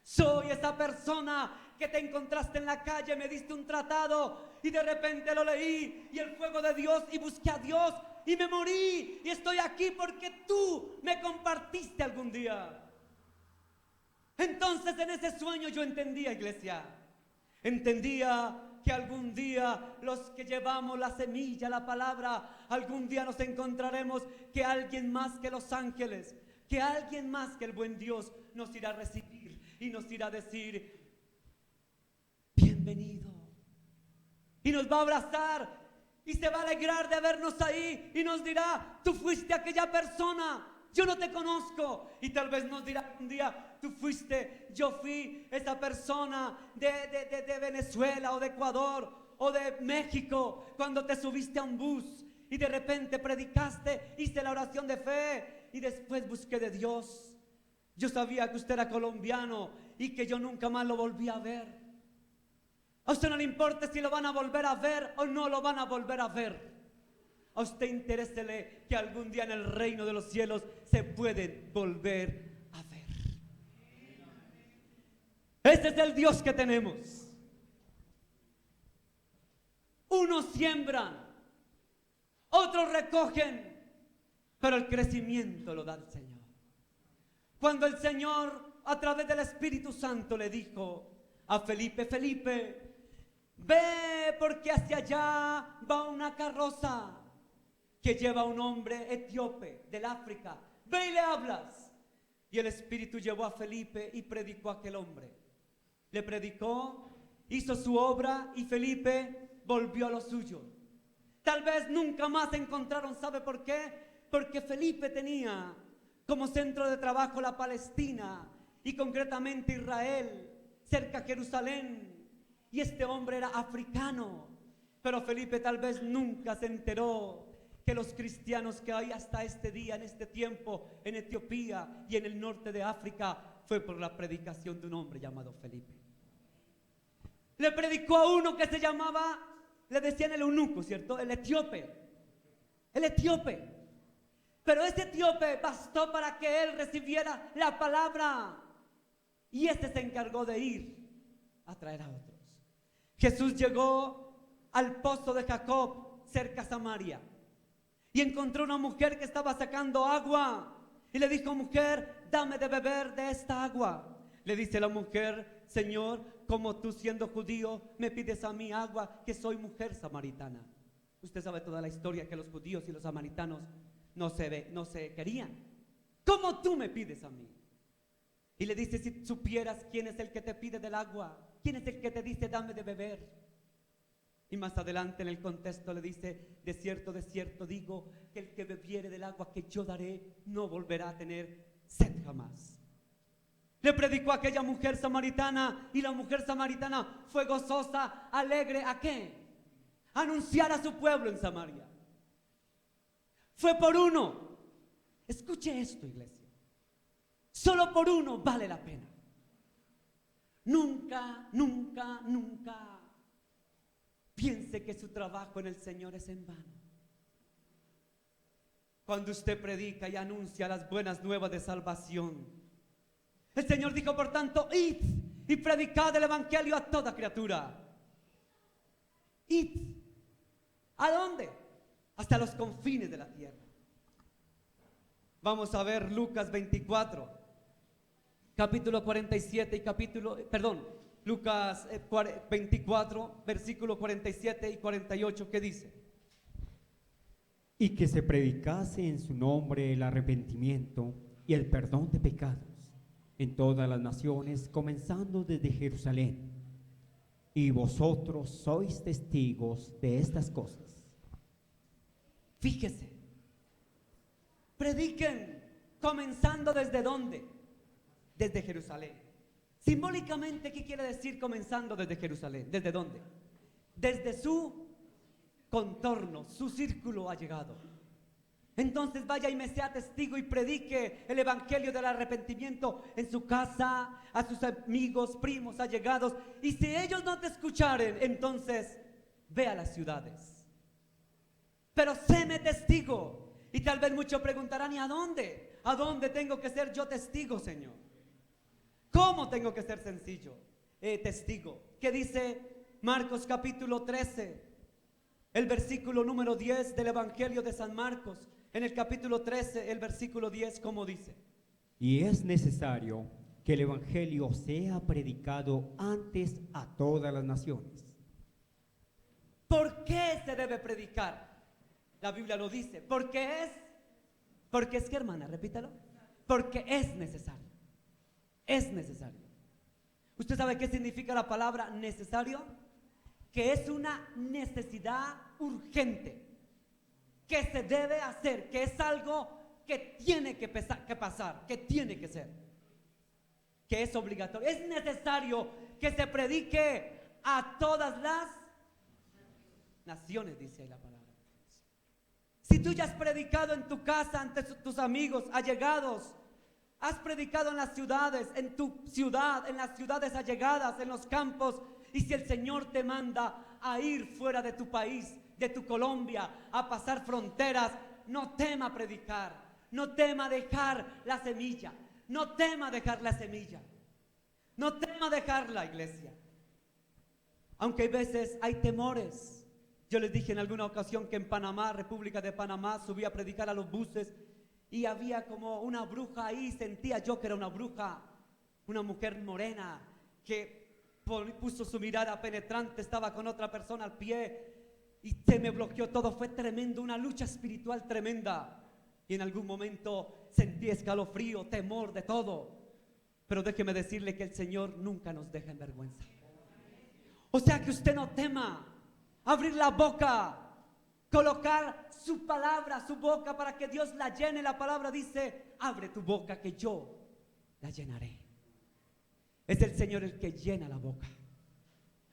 Soy esa persona que te encontraste en la calle, me diste un tratado y de repente lo leí y el fuego de Dios y busqué a Dios y me morí y estoy aquí porque tú me compartiste algún día. Entonces en ese sueño yo entendía, iglesia, entendía que algún día los que llevamos la semilla, la palabra, algún día nos encontraremos que alguien más que los ángeles, que alguien más que el buen Dios nos irá a recibir y nos irá a decir, bienvenido. Y nos va a abrazar y se va a alegrar de vernos ahí y nos dirá, tú fuiste aquella persona, yo no te conozco. Y tal vez nos dirá un día, tú fuiste, yo fui esa persona de Venezuela o de Ecuador o de México, cuando te subiste a un bus y de repente predicaste, hice la oración de fe y después busqué de Dios. Yo sabía que usted era colombiano y que yo nunca más lo volví a ver. A usted no le importa si lo van a volver a ver o no lo van a volver a ver. A usted interésele que algún día en el reino de los cielos se pueden volver a ver. Ese es el Dios que tenemos. Unos siembran, otros recogen, pero el crecimiento lo da el Señor. Cuando el Señor a través del Espíritu Santo le dijo a Felipe: Felipe, ve porque hacia allá va una carroza que lleva a un hombre etíope del África, ve y le hablas. Y el Espíritu llevó a Felipe y predicó a aquel hombre. Le predicó, hizo su obra y Felipe volvió a lo suyo. Tal vez nunca más se encontraron. ¿Sabe por qué? Porque Felipe tenía como centro de trabajo la Palestina y concretamente Israel, cerca de Jerusalén. Y este hombre era africano. Pero Felipe tal vez nunca se enteró que los cristianos que hay hasta este día, en este tiempo, en Etiopía y en el norte de África, fue por la predicación de un hombre llamado Felipe. Le predicó a uno que se llamaba, le decían el eunuco, ¿cierto? El etíope. El etíope. Pero ese etíope bastó para que él recibiera la palabra. Y este se encargó de ir a traer a otros. Jesús llegó al pozo de Jacob, cerca de Samaria. Y encontró una mujer que estaba sacando agua. Y le dijo: mujer, dame de beber de esta agua. Le dice la mujer: Señor, como tú siendo judío me pides a mí agua, que soy mujer samaritana. Usted sabe toda la historia, que los judíos y los samaritanos no se querían. ¿Cómo tú me pides a mí? Y le dice: si supieras quién es el que te pide del agua, quién es el que te dice dame de beber. Y más adelante en el contexto le dice: de cierto digo, que el que bebiere del agua que yo daré no volverá a tener sed jamás. Le predicó a aquella mujer samaritana, y la mujer samaritana fue gozosa, alegre. ¿A qué? Anunciar a su pueblo en Samaria. Fue por uno. Escuche esto, iglesia. Solo por uno vale la pena. Nunca, nunca, nunca piense que su trabajo en el Señor es en vano. Cuando usted predica y anuncia las buenas nuevas de salvación, el Señor dijo: por tanto, id y predicad el evangelio a toda criatura. Id. ¿A dónde? Hasta los confines de la tierra. Vamos a ver Lucas 24, capítulo 47 y Lucas 24, versículo 47 y 48, ¿qué dice? Y que se predicase en su nombre el arrepentimiento y el perdón de pecados en todas las naciones, comenzando desde Jerusalén. Y vosotros sois testigos de estas cosas. Fíjese, prediquen, comenzando ¿desde dónde? Desde Jerusalén. Simbólicamente, ¿qué quiere decir comenzando desde Jerusalén? ¿Desde dónde? Desde su contorno, su círculo allegado. Entonces vaya y me sea testigo y predique el evangelio del arrepentimiento en su casa, a sus amigos, primos, allegados. Y si ellos no te escucharen, entonces ve a las ciudades. Pero séme testigo. Y tal vez muchos preguntarán: ¿y a dónde? ¿A dónde tengo que ser yo testigo, Señor? ¿Cómo tengo que ser testigo? ¿Qué dice Marcos capítulo 13? El versículo número 10 del Evangelio de San Marcos. En el capítulo 13, el versículo 10, ¿cómo dice? Y es necesario que el evangelio sea predicado antes a todas las naciones. ¿Por qué se debe predicar? La Biblia lo dice. Porque es que, hermana, repítalo. Porque es necesario. Es necesario. ¿Usted sabe qué significa la palabra necesario? Que es una necesidad urgente, que se debe hacer, que es algo que tiene que pasar, que tiene que ser, que es obligatorio. Es necesario que se predique a todas las naciones, dice ahí la palabra. Si tú ya has predicado en tu casa, ante tus amigos, allegados, has predicado en las ciudades, en tu ciudad, en las ciudades allegadas, en los campos, y si el Señor te manda a ir fuera de tu país, de tu Colombia, a pasar fronteras, no tema predicar, no tema dejar la semilla, no tema dejar la semilla, no tema dejar la iglesia. Aunque hay veces hay temores, Yo les dije en alguna ocasión que en Panamá, República de Panamá, subí a predicar a los buses y había como una bruja ahí, sentía yo que era una bruja, una mujer morena que puso su mirada penetrante, estaba con otra persona al pie y se me bloqueó todo, fue tremendo, una lucha espiritual tremenda. Y en algún momento sentí escalofrío, temor, de todo. Pero déjeme decirle que el Señor nunca nos deja en vergüenza. O sea que usted no tema abrir la boca, colocar su palabra, su boca para que Dios la llene. La palabra dice, abre tu boca que yo la llenaré. Es el Señor el que llena la boca.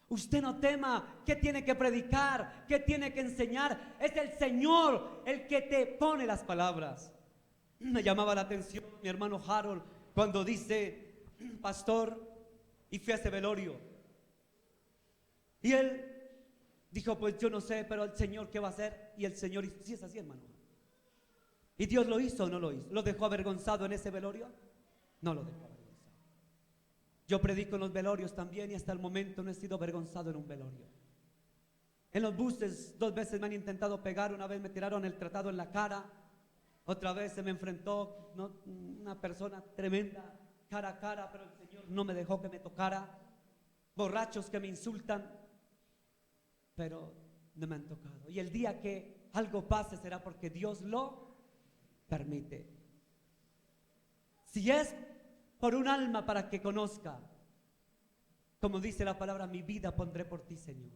Usted no tema qué tiene que predicar, qué tiene que enseñar. Es el Señor el que te pone las palabras. Me llamaba la atención mi hermano Harold cuando dice, pastor, y fui a ese velorio. Y él dijo, pues yo no sé, pero el Señor ¿qué va a hacer? Y el Señor hizo, sí es así, hermano. ¿Y Dios lo hizo o no lo hizo? ¿Lo dejó avergonzado en ese velorio? No lo dejó avergonzado. Yo predico en los velorios también y hasta el momento no he sido avergonzado en un velorio. En los buses 2 veces me han intentado pegar, una vez me tiraron el tratado en la cara, otra vez se me enfrentó una persona tremenda, cara a cara, pero el Señor no me dejó que me tocara. Borrachos que me insultan, pero no me han tocado. Y el día que algo pase será porque Dios lo permite. Si es por un alma para que conozca, como dice la palabra, mi vida pondré por ti, Señor.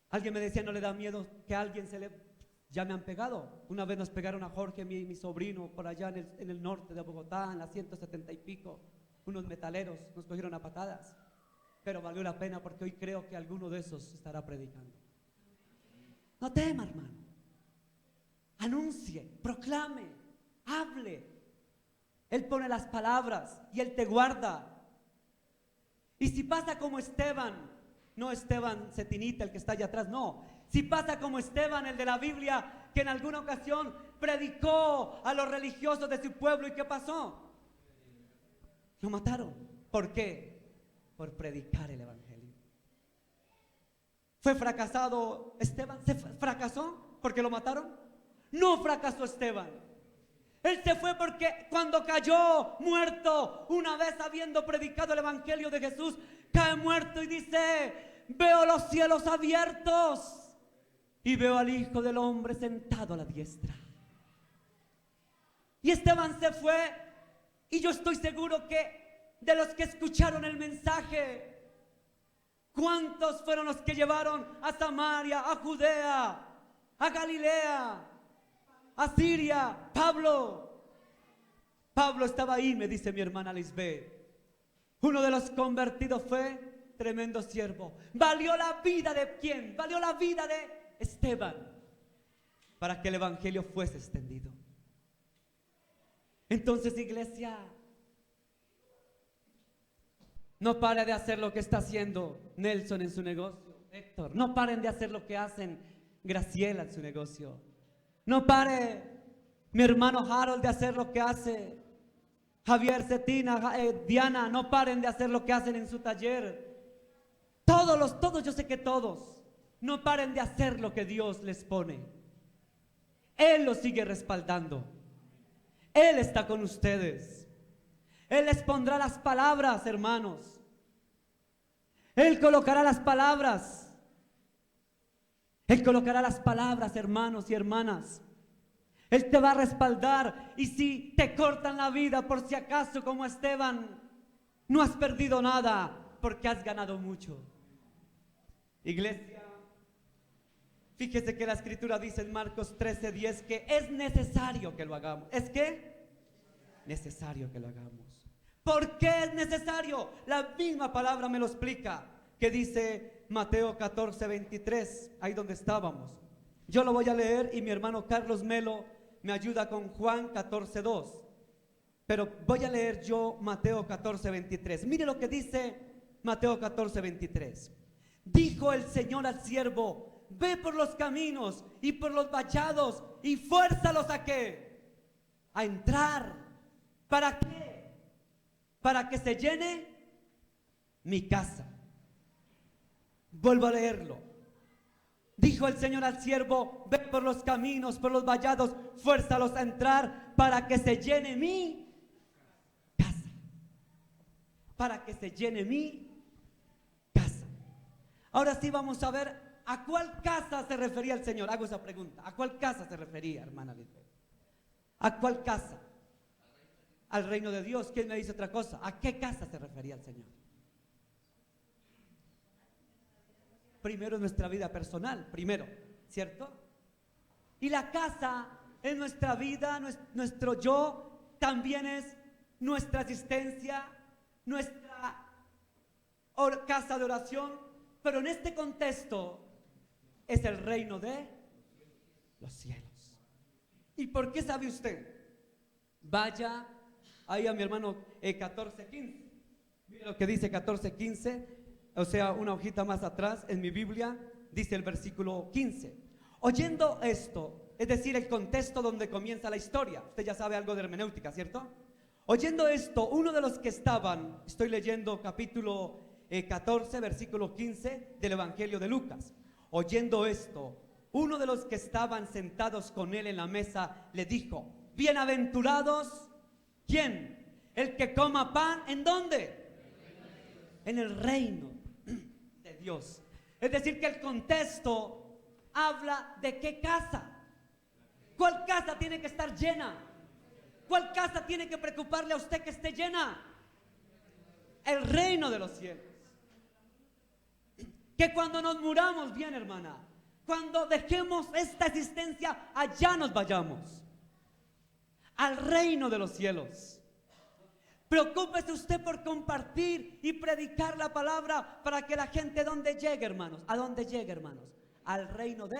Alguien me decía, ¿no le da miedo que a alguien se le... Ya me han pegado. Una vez nos pegaron a Jorge, mi sobrino, por allá en el norte de Bogotá, en la 170 y pico. Unos metaleros nos cogieron a patadas. Pero valió la pena porque hoy creo que alguno de esos estará predicando. No tema, hermano. Anuncie, proclame, hable. Él pone las palabras y Él te guarda. Y si pasa como Esteban, no Esteban Cetinita, el que está allá atrás, no. Si pasa como Esteban, el de la Biblia, que en alguna ocasión predicó a los religiosos de su pueblo, ¿y qué pasó? Lo mataron. ¿Por qué? Por predicar el evangelio. ¿Fue fracasado Esteban? ¿Se fracasó porque lo mataron? No fracasó Esteban. Él se fue porque cuando cayó muerto, una vez habiendo predicado el evangelio de Jesús, cae muerto y dice, veo los cielos abiertos y veo al Hijo del Hombre sentado a la diestra. Y Esteban se fue y yo estoy seguro que de los que escucharon el mensaje, ¿cuántos fueron los que llevaron a Samaria, a Judea, a Galilea, a Siria? Pablo estaba ahí, me dice mi hermana Lisbeth. Uno de los convertidos fue tremendo siervo. ¿Valió la vida de quién? Valió la vida de Esteban para que el evangelio fuese extendido. Entonces, iglesia, no pare de hacer lo que está haciendo Nelson en su negocio, Héctor. No paren de hacer lo que hacen Graciela en su negocio. No pare mi hermano Harold de hacer lo que hace Javier, Cetina, Diana. No paren de hacer lo que hacen en su taller. Todos, yo sé que todos. No paren de hacer lo que Dios les pone. Él los sigue respaldando. Él está con ustedes. Él les pondrá las palabras, hermanos. Él colocará las palabras. Él colocará las palabras, hermanos y hermanas. Él te va a respaldar. Y si te cortan la vida, por si acaso, como Esteban, no has perdido nada, porque has ganado mucho. Iglesia, fíjese que la escritura dice en Marcos 13:10 que es necesario que lo hagamos. ¿Es qué? Necesario que lo hagamos. ¿Por qué es necesario? La misma palabra me lo explica, que dice Mateo 14:23, ahí donde estábamos. Yo lo voy a leer y mi hermano Carlos Melo me ayuda con Juan 14:2. Pero voy a leer yo Mateo 14:23. Mire lo que dice Mateo 14:23. Dijo el Señor al siervo: ve por los caminos y por los vallados y fuérzalos a qué? A entrar. ¿Para qué? Para que se llene mi casa. Vuelvo a leerlo. Dijo el Señor al siervo: ve por los caminos, por los vallados, fuérzalos a entrar para que se llene mi casa. Para que se llene mi casa. Ahora sí vamos a ver a cuál casa se refería el Señor. Hago esa pregunta. ¿A cuál casa se refería, hermana Lisbeth? ¿A cuál casa? Al reino de Dios. ¿Quién me dice otra cosa? ¿A qué casa se refería el Señor? Primero nuestra vida personal, primero, ¿cierto? Y la casa es nuestra vida, nuestro yo, también es nuestra asistencia, nuestra casa de oración, pero en este contexto es el reino de los cielos. ¿Y por qué sabe usted? Vaya ahí a mi hermano 14:15. Mira lo que dice 14:15. O sea, una hojita más atrás en mi Biblia dice el versículo 15. Oyendo esto, es decir, el contexto donde comienza la historia. Usted ya sabe algo de hermenéutica, ¿cierto? Oyendo esto, uno de los que estaban, estoy leyendo capítulo 14, versículo 15 del Evangelio de Lucas. Oyendo esto, uno de los que estaban sentados con él en la mesa le dijo: bienaventurados, ¿quién? El que coma pan, ¿en dónde? En el reino de Dios. Es decir, que el contexto habla de qué casa. ¿Cuál casa tiene que estar llena? ¿Cuál casa tiene que preocuparle a usted que esté llena? El reino de los cielos. Que cuando nos muramos, bien hermana, cuando dejemos esta existencia, allá nos vayamos al reino de los cielos. Preocúpese usted por compartir y predicar la palabra para que la gente, ¿dónde llegue, hermanos? ¿A dónde llegue, hermanos? Al reino de...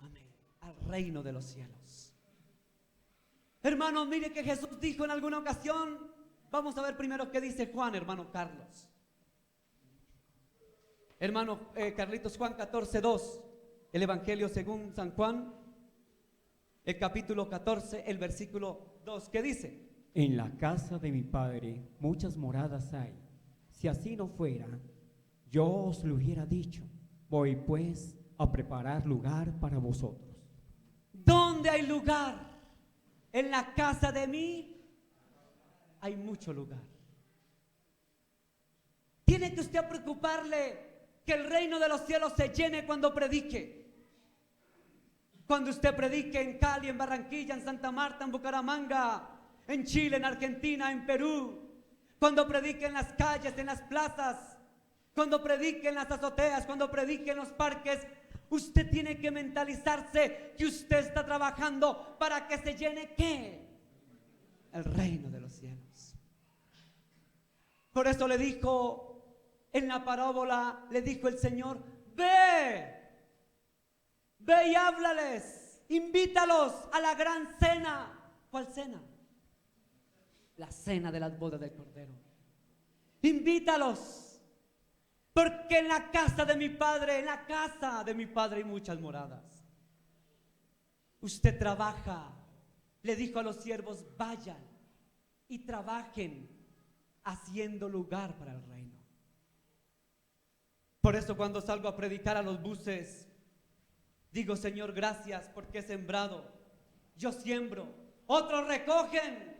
Amén. Al reino de los cielos. Hermanos, mire que Jesús dijo en alguna ocasión. Vamos a ver primero qué dice Juan, hermano Carlos. Hermano Carlitos, Juan 14:2. El Evangelio según San Juan, el capítulo 14, el versículo 2. ¿Qué dice? En la casa de mi Padre muchas moradas hay. Si así no fuera, yo os lo hubiera dicho. Voy pues a preparar lugar para vosotros. ¿Dónde hay lugar? En la casa de mí hay mucho lugar. Tiene que usted preocuparle que el reino de los cielos se llene cuando predique. Cuando usted predique en Cali, en Barranquilla, en Santa Marta, en Bucaramanga, en Chile, en Argentina, en Perú, cuando predique en las calles, en las plazas, cuando predique en las azoteas, cuando predique en los parques, usted tiene que mentalizarse que usted está trabajando para que se llene ¿qué? El reino de los cielos. Por eso le dijo en la parábola, le dijo el Señor: ve y háblales, invítalos a la gran cena. ¿Cuál cena? La cena de las bodas del Cordero. Invítalos, porque en la casa de mi Padre, hay muchas moradas. Usted trabaja. Le dijo a los siervos: vayan y trabajen haciendo lugar para el reino. Por eso cuando salgo a predicar a los buses, digo: Señor, gracias porque he sembrado. Yo siembro, otros recogen.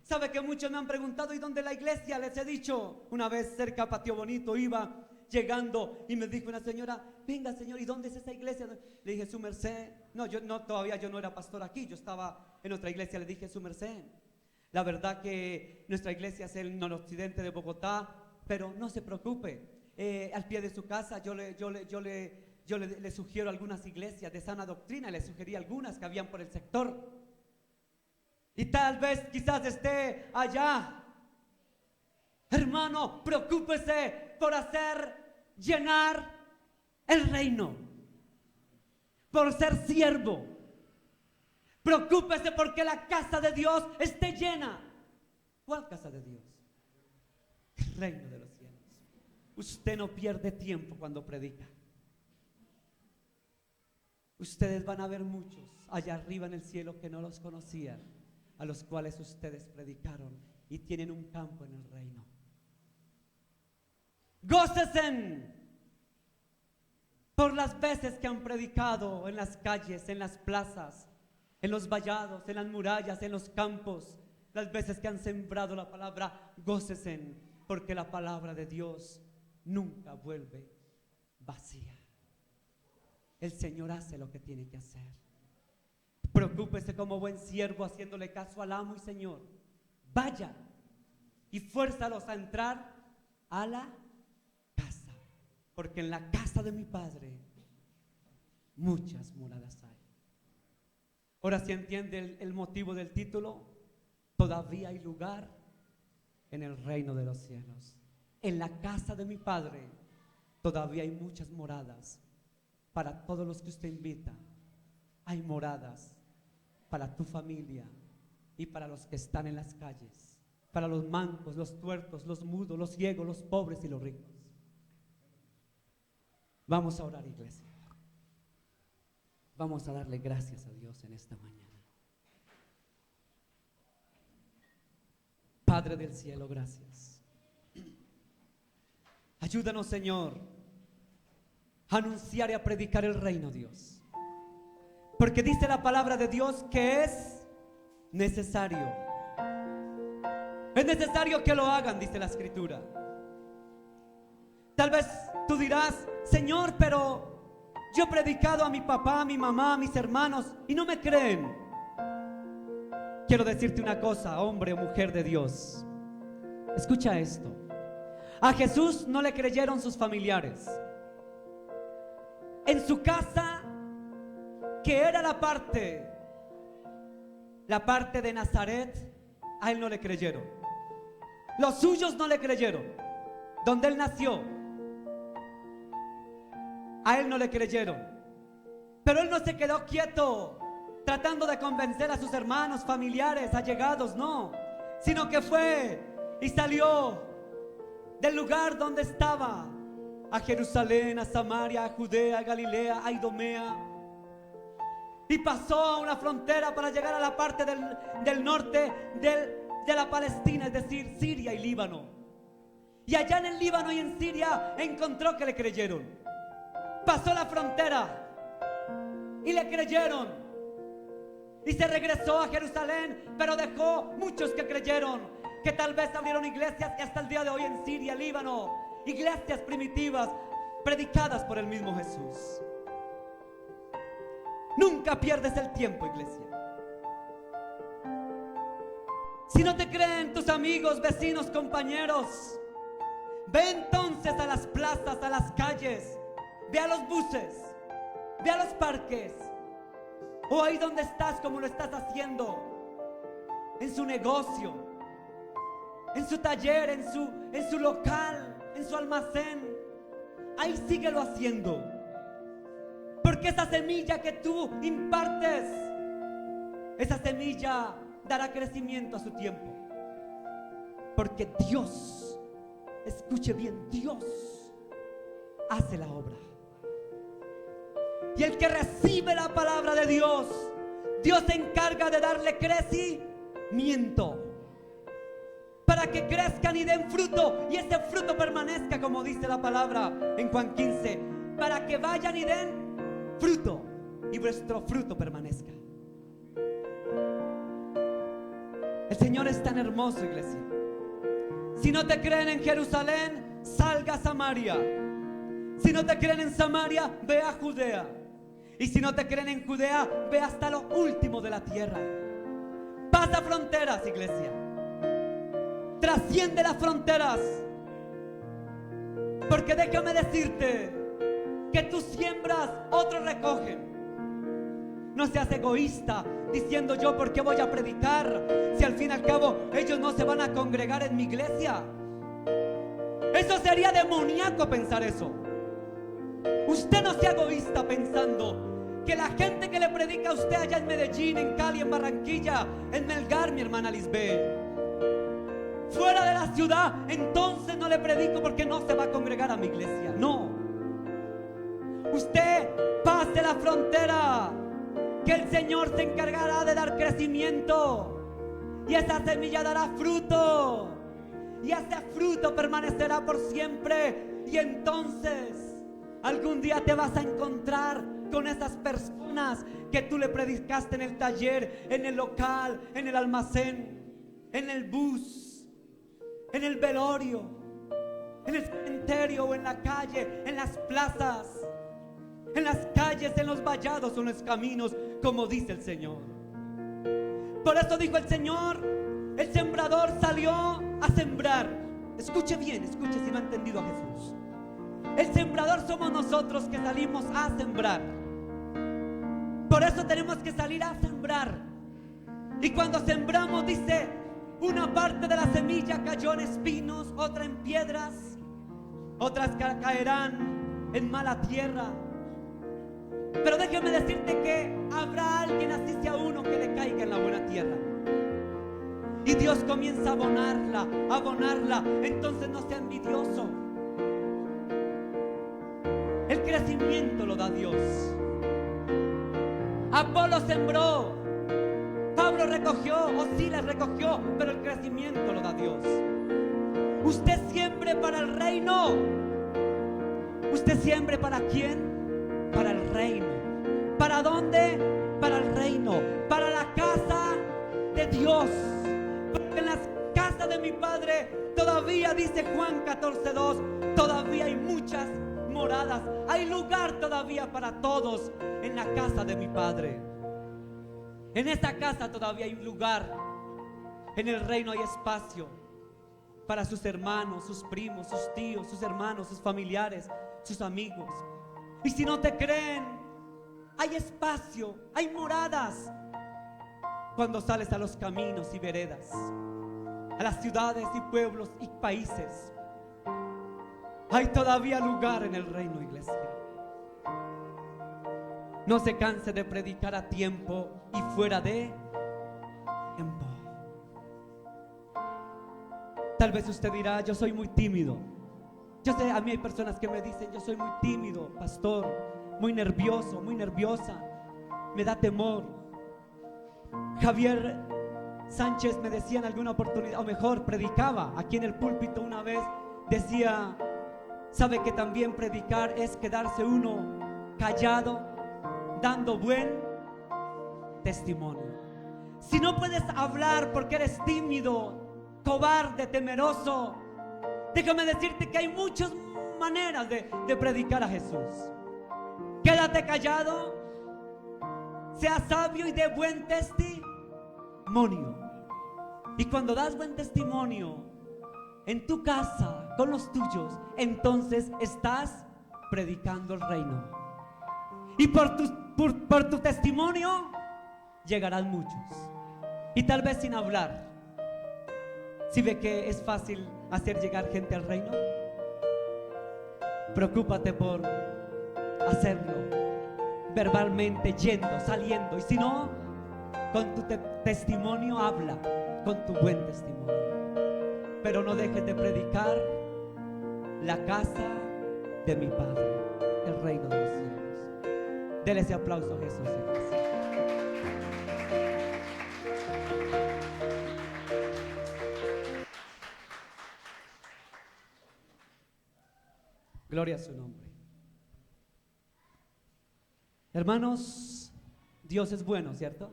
Sabe que muchos me han preguntado: ¿y dónde la iglesia? Les he dicho, una vez cerca a Patio Bonito iba llegando y me dijo una señora: venga, señor, ¿y dónde es esa iglesia? Le dije: su merced. No, todavía yo no era pastor aquí, yo estaba en otra iglesia. Le dije: su merced, la verdad que nuestra iglesia es el noroccidente de Bogotá, pero no se preocupe, al pie de su casa yo le sugiero algunas iglesias de sana doctrina. Le sugerí algunas que habían por el sector. Y tal vez quizás esté allá. Hermano, preocúpese por llenar el reino, por ser siervo. Preocúpese porque la casa de Dios esté llena. ¿Cuál casa de Dios? El reino de los cielos. Usted no pierde tiempo cuando predica. Ustedes van a ver muchos allá arriba en el cielo que no los conocían, a los cuales ustedes predicaron y tienen un campo en el reino. Gócesen, por las veces que han predicado en las calles, en las plazas, en los vallados, en las murallas, en los campos, las veces que han sembrado la palabra. Gócesen, porque la palabra de Dios nunca vuelve vacía. El Señor hace lo que tiene que hacer. Preocúpese como buen siervo, haciéndole caso al amo y Señor. Vaya y fuérzalos a entrar a la casa, porque en la casa de mi Padre muchas moradas hay. Ahora, si entiende el motivo del título, todavía hay lugar en el reino de los cielos. En la casa de mi Padre todavía hay muchas moradas para todos los que usted invita. Hay moradas para tu familia y para los que están en las calles, para los mancos, los tuertos, los mudos, los ciegos, los pobres y los ricos. Vamos a orar, iglesia. Vamos a darle gracias a Dios en esta mañana. Padre del cielo, gracias. Ayúdanos, Señor, a anunciar y a predicar el reino, Dios. Porque dice la palabra de Dios que es necesario. Es necesario que lo hagan, dice la Escritura. Tal vez tú dirás: Señor, pero yo he predicado a mi papá, a mi mamá, a mis hermanos y no me creen. Quiero decirte una cosa, hombre o mujer de Dios. Escucha esto. A Jesús no le creyeron sus familiares. En su casa, que era la parte de Nazaret, a él no le creyeron. Los suyos no le creyeron. Donde él nació, a él no le creyeron. Pero él no se quedó quieto tratando de convencer a sus hermanos, familiares, allegados, no, sino que fue y salió del lugar donde estaba, a Jerusalén, a Samaria, a Judea, a Galilea, a Idumea, y pasó a una frontera para llegar a la parte del norte de la Palestina, es decir, Siria y Líbano. Y allá en el Líbano y en Siria encontró que le creyeron. Pasó la frontera y le creyeron, y se regresó a Jerusalén, pero dejó muchos que creyeron, que tal vez abrieron iglesias y hasta el día de hoy en Siria, Líbano, iglesias primitivas predicadas por el mismo Jesús. Nunca pierdes el tiempo, iglesia. Si no te creen tus amigos, vecinos, compañeros, ve entonces a las plazas, a las calles, ve a los buses, ve a los parques, o ahí donde estás, como lo estás haciendo, en su negocio, en su taller, en su local, en su almacén. Ahí síguelo haciendo, porque esa semilla que tú impartes, esa semilla dará crecimiento a su tiempo. Porque Dios, escuche bien, Dios hace la obra. Y el que recibe la palabra de Dios, Dios se encarga de darle crecimiento para que crezcan y den fruto, y ese fruto permanezca, como dice la palabra en Juan 15, para que vayan y den fruto y vuestro fruto permanezca. El Señor es tan hermoso, iglesia. Si no te creen en Jerusalén, salga a Samaria. Si no te creen en Samaria, ve a Judea. Y si no te creen en Judea, ve hasta lo último de la tierra. Pasa fronteras, iglesia. Trasciende las fronteras. Porque déjame decirte que tú siembras, otros recogen. No seas egoísta diciendo: yo por qué voy a predicar si al fin y al cabo ellos no se van a congregar en mi iglesia. Eso sería demoníaco pensar eso. Usted no sea egoísta pensando que la gente que le predica a usted allá en Medellín, en Cali, en Barranquilla, en Melgar, mi hermana Lisbeth, fuera de la ciudad, entonces no le predico porque no se va a congregar a mi iglesia. No. Usted pase la frontera, que el Señor se encargará de dar crecimiento, y esa semilla dará fruto, y ese fruto permanecerá por siempre. Y entonces Algún día te vas a encontrar con esas personas que tú le predicaste en el taller, en el local, en el almacén, en el bus, en el velorio, en el cementerio o en la calle, en las plazas, en las calles, en los vallados o en los caminos, como dice el Señor. Por eso dijo el Señor, el sembrador salió a sembrar. Escuche bien, escuche si no ha entendido a Jesús. El sembrador somos nosotros que salimos a sembrar. Por eso tenemos que salir a sembrar. Y cuando sembramos, dice, una parte de la semilla cayó en espinos, otra en piedras, otras caerán en mala tierra. Pero déjeme decirte que habrá alguien, así sea uno, que le caiga en la buena tierra. Y Dios comienza a abonarla. Entonces no sea envidioso. El crecimiento lo da Dios. Apolo sembró, Pablo recogió, o Silas recogió, pero el crecimiento lo da Dios. Usted siembre para el reino. ¿Usted siembre para quién? Para el reino. ¿Para dónde? Para el reino, para la casa de Dios. Porque en las casas de mi Padre todavía, dice Juan 14:2, todavía hay muchas moradas. Hay lugar todavía para todos en la casa de mi Padre. En esta casa todavía hay lugar. En el reino hay espacio para sus hermanos, sus primos, sus tíos, sus hermanos, sus familiares, sus amigos. Y si no te creen, hay espacio, hay moradas. Cuando sales a los caminos y veredas, a las ciudades y pueblos y países, hay todavía lugar en el reino, iglesia. No se canse de predicar a tiempo y fuera de tiempo. Tal vez usted dirá, yo soy muy tímido. Yo sé, a mí hay personas que me dicen, yo soy muy tímido, pastor, muy nervioso, muy nerviosa, me da temor. Javier Sánchez me decía en alguna oportunidad, o mejor, predicaba aquí en el púlpito una vez, decía, sabe que también predicar es quedarse uno callado, dando buen testimonio. Si no puedes hablar porque eres tímido, cobarde, temeroso, déjame decirte que hay muchas maneras de predicar a Jesús. Quédate callado, sea sabio y dé buen testimonio. Y cuando das buen testimonio en tu casa, con los tuyos, entonces estás predicando el reino. Y por tu testimonio llegarán muchos. Y tal vez sin hablar. Si ve que es fácil hacer llegar gente al reino, preocúpate por hacerlo verbalmente, yendo, saliendo. Y si no, con tu testimonio habla, con tu buen testimonio. Pero no dejes de predicar la casa de mi Padre, el reino de los cielos. Dele ese aplauso a Jesús, iglesia. Gloria a su nombre. Hermanos, Dios es bueno, ¿cierto?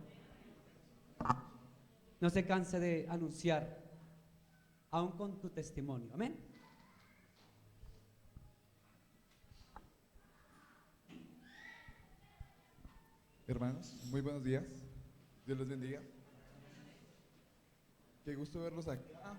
No se canse de anunciar, aún con tu testimonio. Amén. Hermanos, muy buenos días. Dios los bendiga. Qué gusto verlos acá.